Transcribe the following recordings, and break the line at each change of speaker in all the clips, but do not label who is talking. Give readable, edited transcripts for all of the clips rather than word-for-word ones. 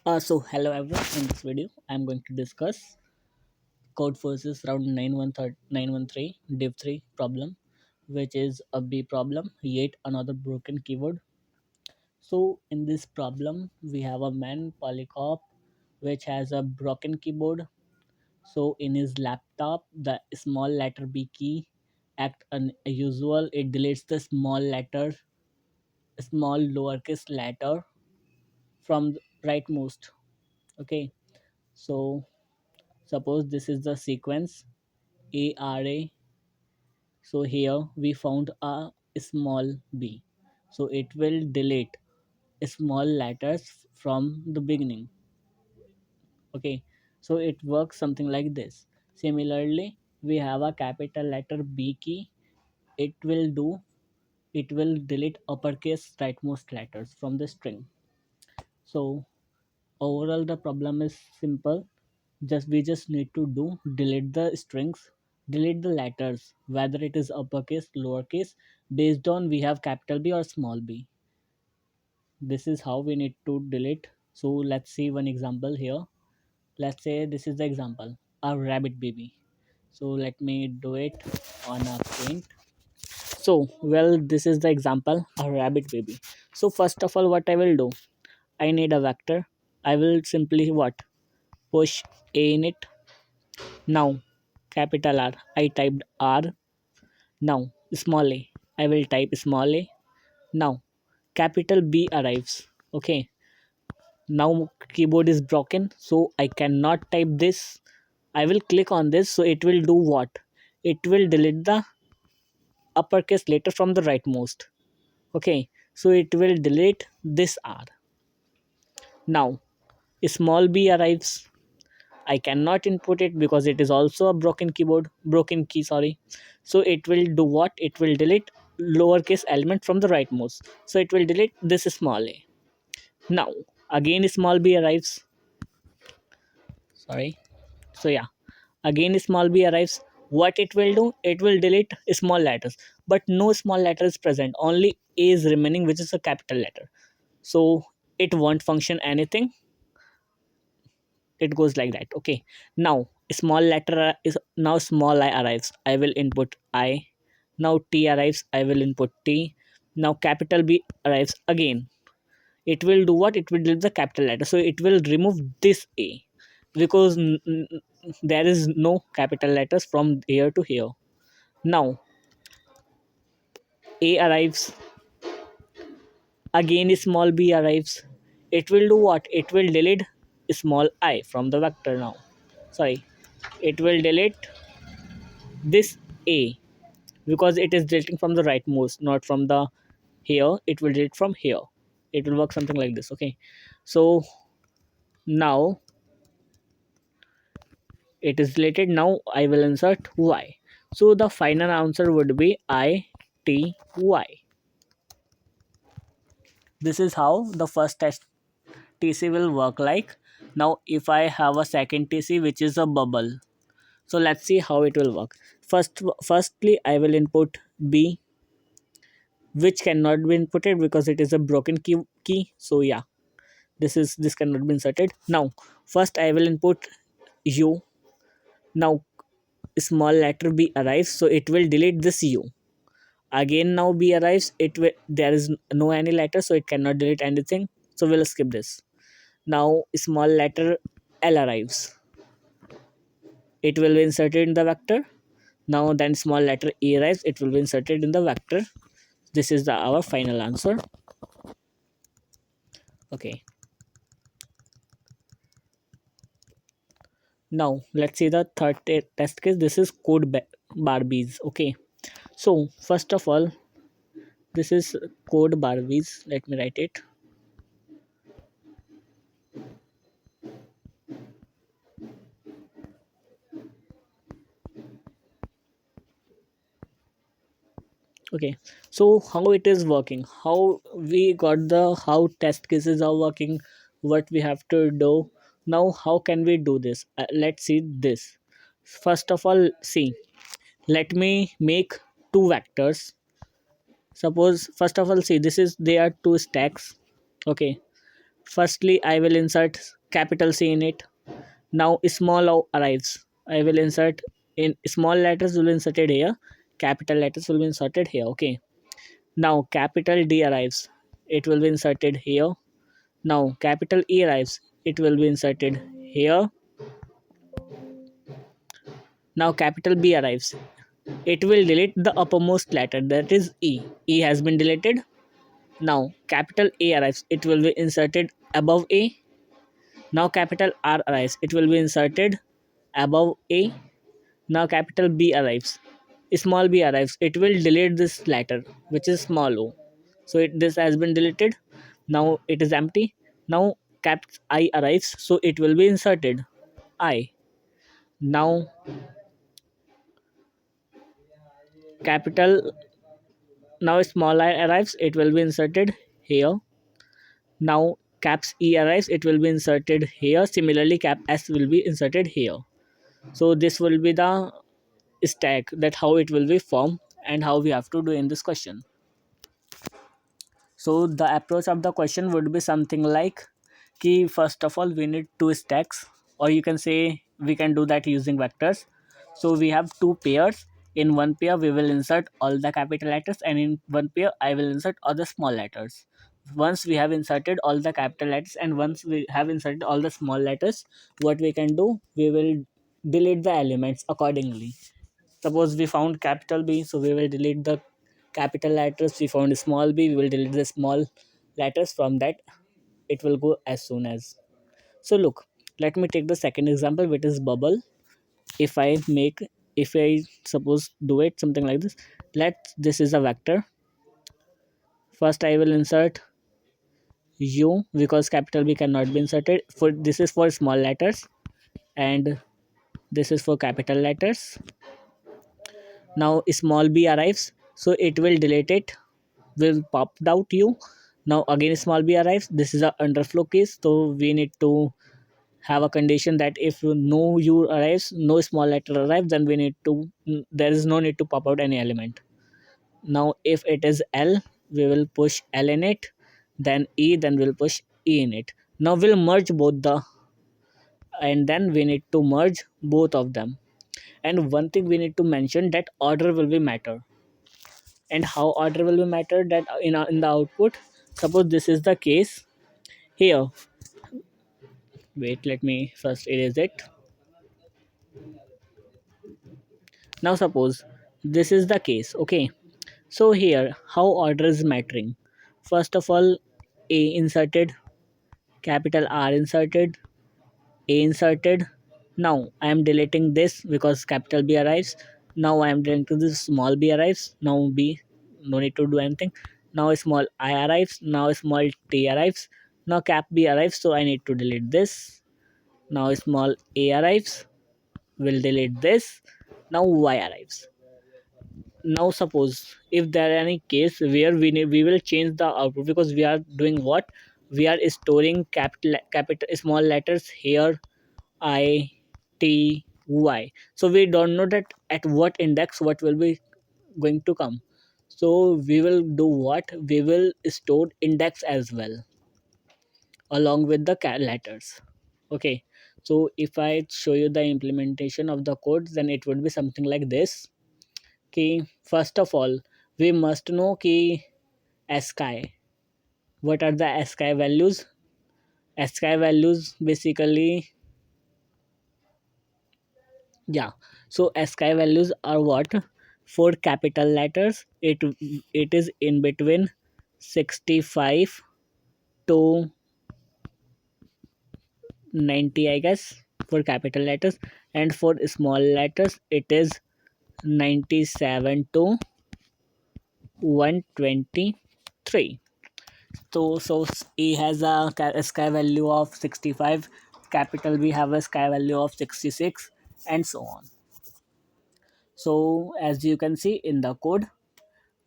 So hello everyone. In this video, I'm going to discuss Codeforces round 913 div 3 problem, which is a B problem, yet another broken keyboard. So in this problem, we have a man polycop which has a broken keyboard. So in his laptop, the small letter B key act unusual. It deletes the small lowercase letter from the rightmost. Okay, so suppose this is the sequence ARA. So here we found a small b. So it will delete small letters from the beginning. Okay. So it works something like this. Similarly, we have a capital letter B key. It will delete uppercase rightmost letters from the string. So overall the problem is simple. We just need to do delete the strings, delete the letters, whether it is uppercase, lowercase, based on we have capital B or small b. This is how we need to delete. So let's see one example here. Let's say this is the example, a rabbit baby. So let me do it on a paint. So well, this is the example, a rabbit baby. So first of all, what I will do, I need a vector. I will simply what, push a in it. Now, capital R, I typed R. Now, small a, I will type small a. Now, capital B arrives. Okay, now keyboard is broken, so I cannot type this. I will click on this, so it will do what? It will delete the uppercase letter from the rightmost. Okay, so it will delete this R. Now, small b arrives. I cannot input it because it is also a broken key, sorry. So it will do what? It will delete lowercase element from the rightmost. So it will delete this small a. Now, again small b arrives. Sorry. So yeah, again small b arrives. What it will do? It will delete small letters. But no small letter is present. Only a is remaining, which is a capital letter. So it won't function anything. It goes like that. Okay, now small letter is now small I arrives. I will input I. Now T arrives. I will input T. Now capital B arrives again. It will do what? It will delete the capital letter, so it will remove this A, because there is no capital letters from here to here. Now A arrives. Again small b arrives. It will do what? It will delete small I from the vector. Now sorry, it will delete this A, because it is deleting from the rightmost, not from the here. It will delete from here. It will work something like this. Okay, so now it is deleted. Now I will insert Y. So the final answer would be ITY. This is how the first test TC will work like. Now if I have a second TC, which is a bubble, so let's see how it will work. Firstly I will input B, which cannot be inputted because it is a broken key. So yeah, this cannot be inserted. Now first I will input U. Now small letter B arrives, so it will delete this U. Again now B arrives, it will, there is no any letter, so it cannot delete anything, so we'll skip this. Now small letter L arrives, it will be inserted in the vector. Now then small letter E arrives, it will be inserted in the vector. This is our final answer. Okay, now let's see the third test case. This is Barbies. Okay, so first of all, this is code Barbies. Let me write it. Okay, so how it is working, how we got the how test cases are working, what we have to do. Now how can we do this? Let's see this. First of all, see, let me make two vectors. Suppose first of all, see, this is, there are two stacks. Okay, Firstly, I will insert capital C in it. Now small O arrives. I will insert in small letters will be inserted here. Capital letters will be inserted here. Okay. Now capital D arrives. It will be inserted here. Now capital E arrives. It will be inserted here. Now capital B arrives. It will delete the uppermost letter, that is E. E has been deleted. Now capital A arrives. It will be inserted above A. Now capital R arrives. It will be inserted above A. Now capital B arrives. Small b arrives. It will delete this letter, which is small o. So this has been deleted. Now it is empty. Now cap I arrives. So it will be inserted I. Now capital now small I arrives. It will be inserted here. Now caps E arrives. It will be inserted here. Similarly, cap S will be inserted here. So this will be the stack, that how it will be formed and how we have to do in this question. So the approach of the question would be something like key, first of all we need two stacks, or you can say we can do that using vectors. So we have two pairs. In one pair we will insert all the capital letters, and in one pair I will insert all the small letters. Once we have inserted all the capital letters and once we have inserted all the small letters, what we can do, we will delete the elements accordingly. Suppose we found capital B, so we will delete the capital letters. We found small b, we will delete the small letters. From that, it will go as soon as. So look, let me take the second example, which is bubble. If I make, if I suppose do it something like this, this is a vector. First, I will insert U because capital B cannot be inserted. For this is for small letters, and this is for capital letters. Now small b arrives, so it will delete it, will popped out u. Now again small b arrives. This is a underflow case, so we need to have a condition that if no u arrives, no small letter arrives, then we need to, there is no need to pop out any element. Now if it is L, we will push L in it, then E, then we'll push E in it. Now we'll merge both the, and then we need to merge both of them. And one thing we need to mention, that order will be matter. And how order will be matter, that in the output, suppose this is the case here. Wait, let me first erase it. Now suppose this is the case. Okay, so here how order is mattering. First of all, A inserted, capital R inserted, A inserted. Now I am deleting this because capital B arrives. Now I am deleting this, small b arrives. Now B, no need to do anything. Now small I arrives. Now small t arrives. Now cap B arrives, so I need to delete this. Now small a arrives. Will delete this. Now y arrives. Now suppose if there are any case where we will change the output, because we are doing what, we are storing capital small letters here, I, T, Y. So we don't know that at what index what will be going to come. So we will do what? We will store index as well along with the letters. Okay. So if I show you the implementation of the code, then it would be something like this. Okay. First of all, we must know key ASCII. What are the ASCII values? ASCII values basically, yeah, so ASCII values are what? For capital letters, it is in between 65 to 90, I guess, for capital letters, and for small letters it is 97 to 123. So A has a ASCII value of 65, capital B have a ASCII value of 66, and so on. So as you can see in the code,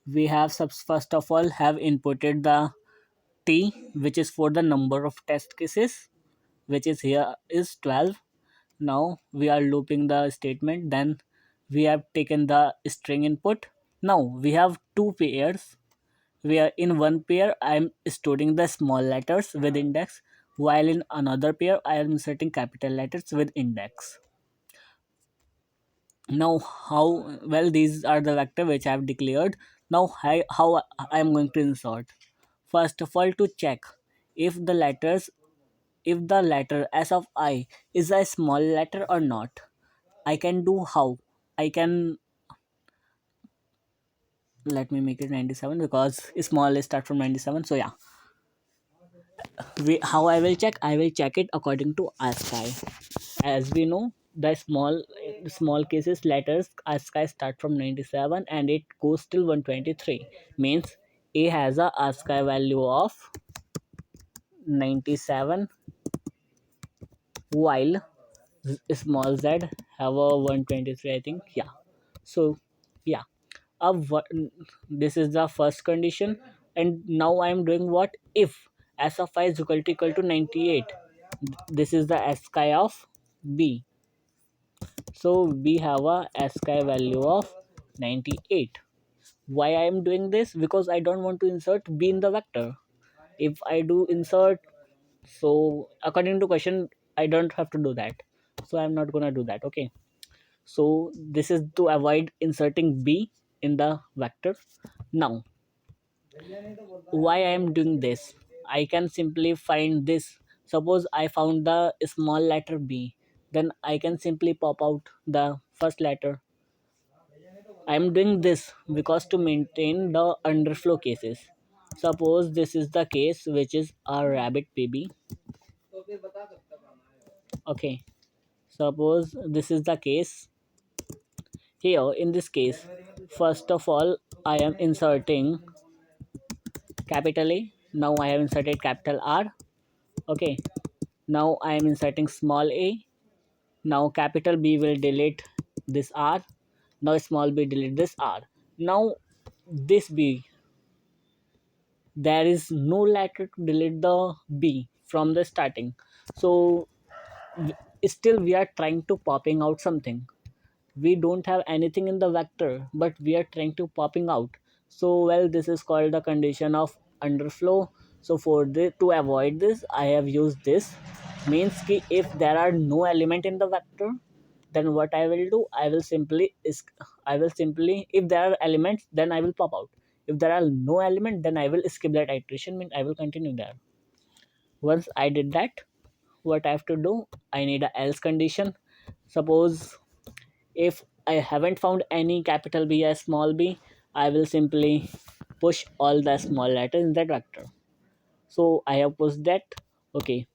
we have first of all have inputted the t, which is for the number of test cases, which is here is 12. Now we are looping the statement, then we have taken the string input. Now we have two pairs, where in one pair I am storing the small letters with index, while in another pair I am inserting capital letters with index. Now how well these are the vector which I have declared. Now how I am going to insert. First of all, to check if the letters if the letter s of I is a small letter or not, I can do how I can, let me make it 97 because small start from 97. So yeah, how I will check it according to ASCII. As we know, the small cases letters ASCII start from 97 and it goes till 123. Means A has a ASCII value of 97, while small z have a 123, I think. Yeah. So yeah, what, this is the first condition. And now I am doing what if s of I is equal to 98. This is the ASCII of B. So we have a ASCII value of 98. Why I am doing this? Because I don't want to insert B in the vector. If I do insert, so according to question, I don't have to do that. So I'm not gonna do that. Okay. So this is to avoid inserting B in the vector. Now, why I am doing this? I can simply find this. Suppose I found the small letter B, then I can simply pop out the first letter. I am doing this because to maintain the underflow cases. Suppose this is the case which is a rabbit baby. Okay. Suppose this is the case. Here in this case, first of all, I am inserting capital A. Now I have inserted capital R. Okay. Now I am inserting small a. Now capital B will delete this R. Now small b delete this R. Now this B, there is no letter to delete the B from the starting. So still we are trying to popping out something. We don't have anything in the vector, but we are trying to popping out. So well, this is called the condition of underflow. So for the to avoid this, I have used this. Means ki if there are no element in the vector, then what I will do, I will simply, if there are elements, then I will pop out. If there are no element, then I will skip that iteration. Mean I will continue there. Once I did that, what I have to do, I need a else condition. Suppose if I haven't found any capital B as small b, I will simply push all the small letters in that vector. So I have pushed that. Okay.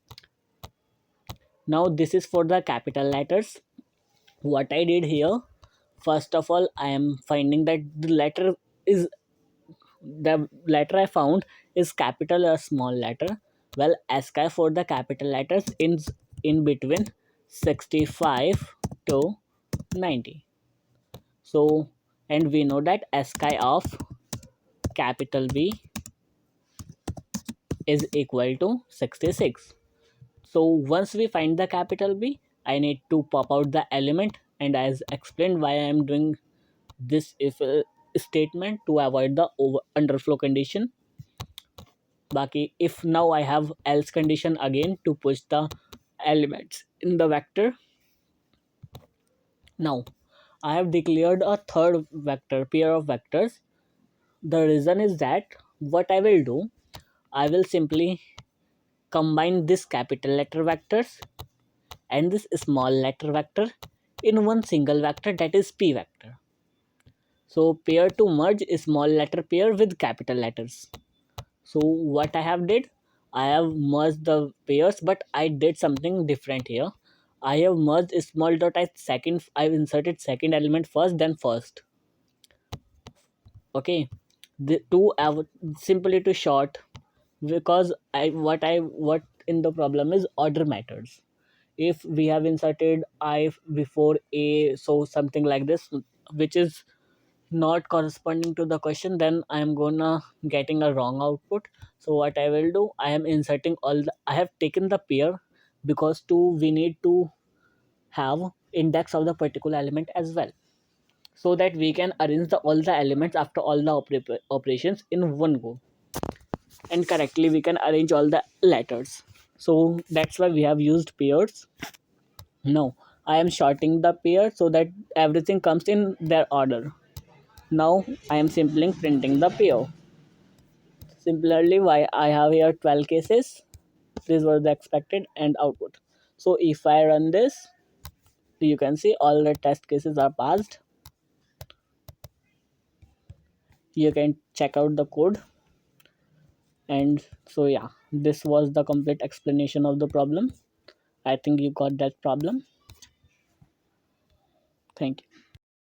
Now this is for the capital letters. What I did here, first of all, I am finding that is the letter I found is capital or small letter. Well, ASCII for the capital letters in between 65 to 90. So, and we know that ASCII of capital B is equal to 66. So once we find the capital B, I need to pop out the element, and as explained why I am doing this if statement to avoid the underflow condition. Baki, if now I have else condition again to push the elements in the vector. Now I have declared a third vector pair of vectors. The reason is that what I will do, I will simply combine this capital letter vectors and this small letter vector in one single vector, that is p vector. So pair to merge small letter pair with capital letters. So what I have did, I have merged the pairs, but I did something different here. I have merged small dot as second. I've inserted second element first, then first. Okay, the two have simply to short, because what in the problem is order matters. If we have inserted I before a, so something like this, which is not corresponding to the question, then I am gonna getting a wrong output. So what I will do, I am inserting I have taken the pair because we need to have index of the particular element as well, so that we can arrange all the elements after all the operations in one go, and correctly we can arrange all the letters. So that's why we have used pairs. Now I am sorting the pair so that everything comes in their order. Now I am simply printing the pair. Similarly, why I have here 12 cases. These were the expected and output. So if I run this, you can see all the test cases are passed. You can check out the code. And so yeah, this was the complete explanation of the problem. I think you got that problem. Thank you.